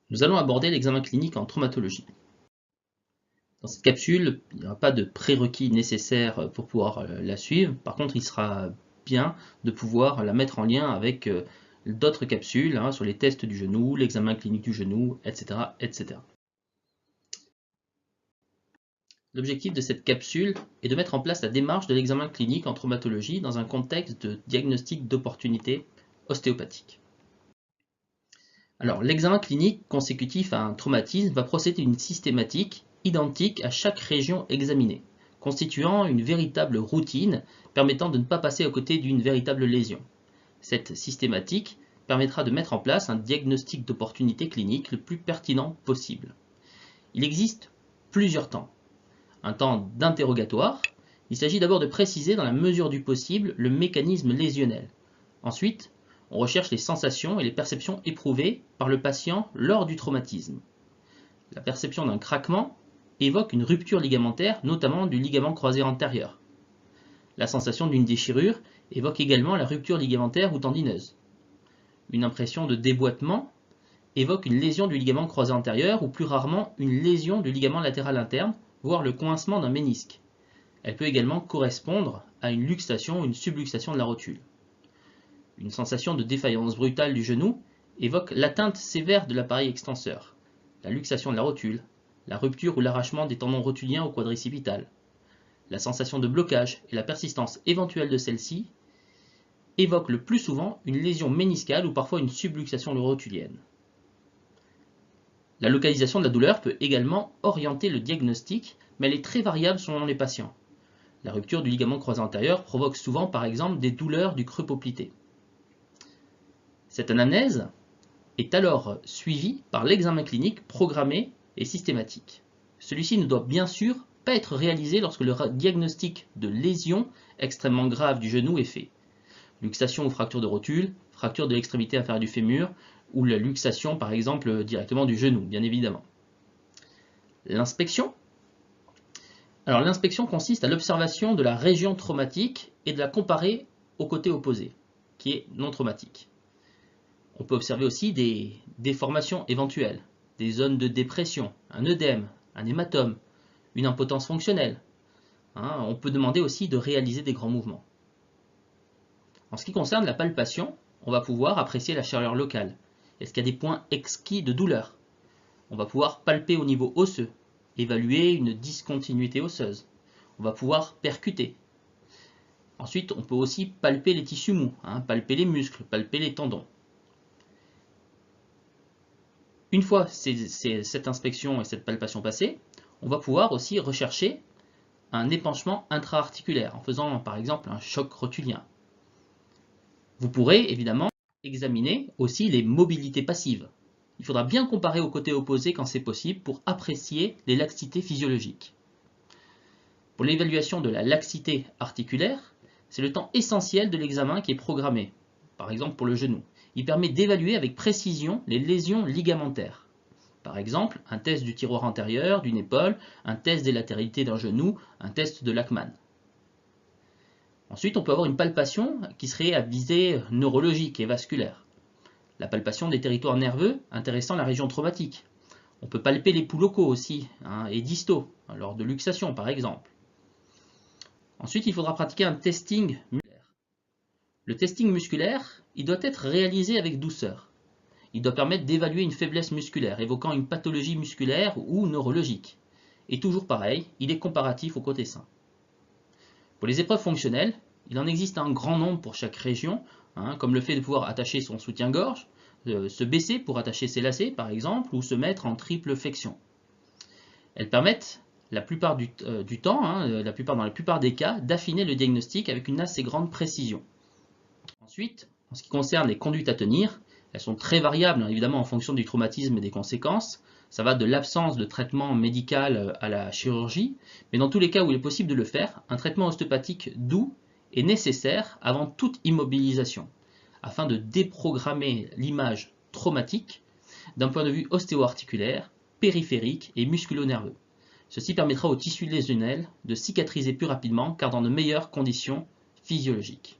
Nous allons aborder l'examen clinique en traumatologie. Dans cette capsule, il n'y aura pas de prérequis nécessaires pour pouvoir la suivre. Par contre, il sera bien de pouvoir la mettre en lien avec d'autres capsules sur les tests du genou, l'examen clinique du genou, etc., etc. L'objectif de cette capsule est de mettre en place la démarche de l'examen clinique en traumatologie dans un contexte de diagnostic d'opportunité ostéopathique. Alors, l'examen clinique consécutif à un traumatisme va procéder d'une systématique identique à chaque région examinée, constituant une véritable routine permettant de ne pas passer à côté d'une véritable lésion. Cette systématique permettra de mettre en place un diagnostic d'opportunité clinique le plus pertinent possible. Il existe plusieurs temps. Un temps d'interrogatoire, il s'agit d'abord de préciser dans la mesure du possible le mécanisme lésionnel. Ensuite, on recherche les sensations et les perceptions éprouvées par le patient lors du traumatisme. La perception d'un craquement évoque une rupture ligamentaire, notamment du ligament croisé antérieur. La sensation d'une déchirure évoque également la rupture ligamentaire ou tendineuse. Une impression de déboîtement évoque une lésion du ligament croisé antérieur ou plus rarement une lésion du ligament latéral interne, voire le coincement d'un ménisque. Elle peut également correspondre à une luxation ou une subluxation de la rotule. Une sensation de défaillance brutale du genou évoque l'atteinte sévère de l'appareil extenseur, la luxation de la rotule, la rupture ou l'arrachement des tendons rotuliens au quadricipital. La sensation de blocage et la persistance éventuelle de celle-ci évoquent le plus souvent une lésion méniscale ou parfois une subluxation rotulienne. La localisation de la douleur peut également orienter le diagnostic, mais elle est très variable selon les patients. La rupture du ligament croisé antérieur provoque souvent par exemple des douleurs du creux poplité. Cette anamnèse est alors suivie par l'examen clinique programmé et systématique. Celui-ci ne doit bien sûr pas être réalisé lorsque le diagnostic de lésion extrêmement grave du genou est fait. Luxation ou fracture de rotule, fracture de l'extrémité inférieure du fémur, ou la luxation par exemple directement du genou, bien évidemment. L'inspection. Alors l'inspection consiste à l'observation de la région traumatique et de la comparer au côté opposé, qui est non traumatique. On peut observer aussi des déformations éventuelles, des zones de dépression, un œdème, un hématome, une impotence fonctionnelle. On peut demander aussi de réaliser des grands mouvements. En ce qui concerne la palpation, on va pouvoir apprécier la chaleur locale. Est-ce qu'il y a des points exquis de douleur? On va pouvoir palper au niveau osseux, évaluer une discontinuité osseuse. On va pouvoir percuter. Ensuite, on peut aussi palper les tissus mous, palper les muscles, palper les tendons. Une fois cette inspection et cette palpation passée, on va pouvoir aussi rechercher un épanchement intra-articulaire en faisant par exemple un choc rotulien. Vous pourrez évidemment examiner aussi les mobilités passives. Il faudra bien comparer au côté opposé quand c'est possible pour apprécier les laxités physiologiques. Pour l'évaluation de la laxité articulaire, c'est le temps essentiel de l'examen qui est programmé, par exemple pour le genou. Il permet d'évaluer avec précision les lésions ligamentaires. Par exemple, un test du tiroir antérieur, d'une épaule, un test des latéralités d'un genou, un test de Lachman. Ensuite, on peut avoir une palpation qui serait à visée neurologique et vasculaire. La palpation des territoires nerveux intéressant la région traumatique. On peut palper les pouls locaux aussi, et distaux, lors de luxation par exemple. Ensuite, il faudra pratiquer un testing musculaire. Le testing musculaire, il doit être réalisé avec douceur. Il doit permettre d'évaluer une faiblesse musculaire, évoquant une pathologie musculaire ou neurologique. Et toujours pareil, il est comparatif au côté sain. Pour les épreuves fonctionnelles, il en existe un grand nombre pour chaque région, comme le fait de pouvoir attacher son soutien-gorge, se baisser pour attacher ses lacets par exemple, ou se mettre en triple flexion. Elles permettent la plupart du temps, dans la plupart des cas, d'affiner le diagnostic avec une assez grande précision. Ensuite, en ce qui concerne les conduites à tenir, elles sont très variables, évidemment, en fonction du traumatisme et des conséquences. Ça va de l'absence de traitement médical à la chirurgie, mais dans tous les cas où il est possible de le faire, un traitement ostéopathique doux est nécessaire avant toute immobilisation, afin de déprogrammer l'image traumatique d'un point de vue ostéo-articulaire, périphérique et musculo-nerveux. Ceci permettra au tissu lésionnel de cicatriser plus rapidement car dans de meilleures conditions physiologiques.